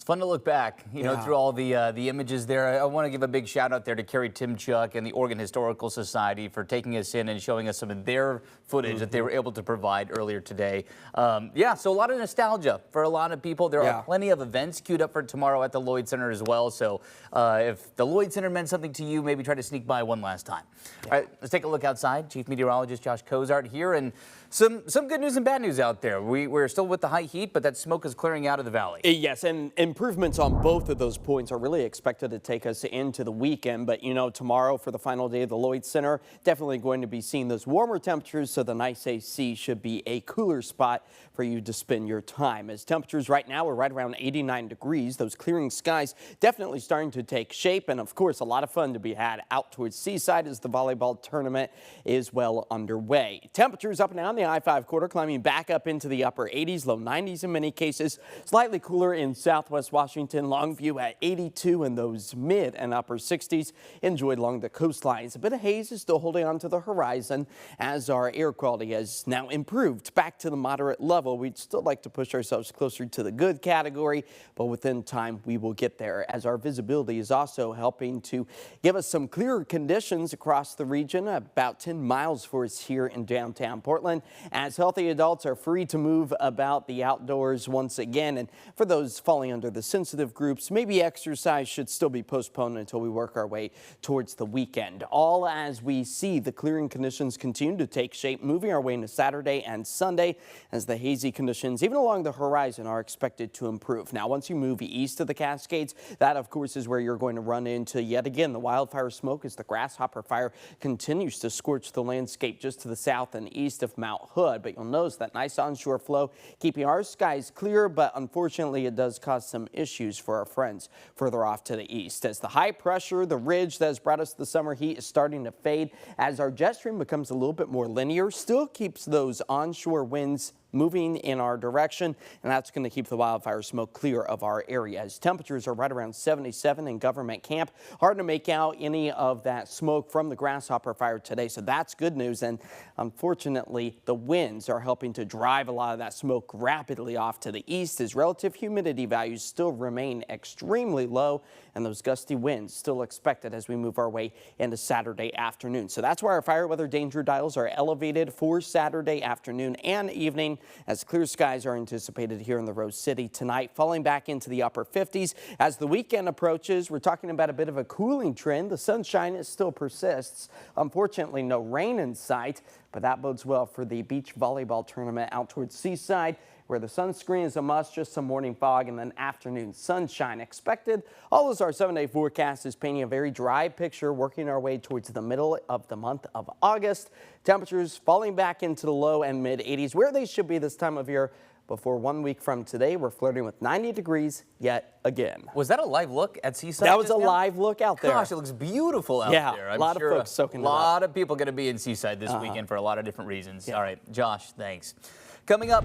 Fun to look back, through all the images there. I want to give a big shout out there to Carrie Timchuk and the Oregon Historical Society for taking us in and showing us some of their footage that they were able to provide earlier today. So a lot of nostalgia for a lot of people. There are plenty of events queued up for tomorrow at the Lloyd Center as well. So if the Lloyd Center meant something to you, maybe try to sneak by one last time. All right, let's take a look outside. Chief Meteorologist Josh Cozart here, and some good news and bad news out there. We're still with the high heat, but that smoke is clearing out of the valley. Yes, and improvements on both of those points are really expected to take us into the weekend. But, tomorrow for the final day of the Lloyd Center, definitely going to be seeing those warmer temperatures, so the nice AC should be a cooler spot for you to spend your time. As temperatures right now are right around 89 degrees, those clearing skies definitely starting to take shape. And, of course, a lot of fun to be had out towards Seaside as the volleyball tournament is well underway. Temperatures up and down the I-5 corridor climbing back up into the upper 80s, low 90s in many cases. Slightly cooler in southwest Washington, Longview at 82, and those mid and upper 60s enjoyed along the coastlines. A bit of haze is still holding on to the horizon as our air quality has now improved back to the moderate level. We'd still like to push ourselves closer to the good category, but within time we will get there, as our visibility is also helping to give us some clearer conditions across the region, about 10 miles for us here in downtown Portland, as healthy adults are free to move about the outdoors once again. And for those falling under the sensitive groups, maybe exercise should still be postponed until we work our way towards the weekend. All as we see the clearing conditions continue to take shape, moving our way into Saturday and Sunday, as the hazy conditions even along the horizon are expected to improve. Now, once you move east of the Cascades, that of course is where you're going to run into yet again the wildfire smoke as the grasshopper fire continues to scorch the landscape just to the south and east of Mount Hood. But you'll notice that nice onshore flow keeping our skies clear, but unfortunately it does cause some issues for our friends further off to the east, as the high pressure, the ridge that has brought us the summer heat, is starting to fade as our jet stream becomes a little bit more linear. Still keeps those onshore winds moving in our direction, and that's going to keep the wildfire smoke clear of our area. As temperatures are right around 77 in Government Camp, hard to make out any of that smoke from the grasshopper fire today, so that's good news. And unfortunately, the winds are helping to drive a lot of that smoke rapidly off to the east, as relative humidity values still remain extremely low, and those gusty winds still expected as we move our way into Saturday afternoon. So that's why our fire weather danger dials are elevated for Saturday afternoon and evening, as clear skies are anticipated here in the Rose City tonight, falling back into the upper 50s. As the weekend approaches, we're talking about a bit of a cooling trend. The sunshine still persists. Unfortunately, no rain in sight, but that bodes well for the beach volleyball tournament out towards Seaside, where the sunscreen is a must, just some morning fog and then afternoon sunshine expected. All as our 7-day forecast is painting a very dry picture, working our way towards the middle of the month of August. Temperatures falling back into the low and mid 80s, where they should be this time of year. Before 1 week from today, we're flirting with 90 degrees yet again. Was that a live look at Seaside? That was a live look out there. Gosh, it looks beautiful out there. Yeah, a lot of folks soaking it up. A lot of people going to be in Seaside this weekend for a lot of different reasons. All right, Josh, thanks. Coming up.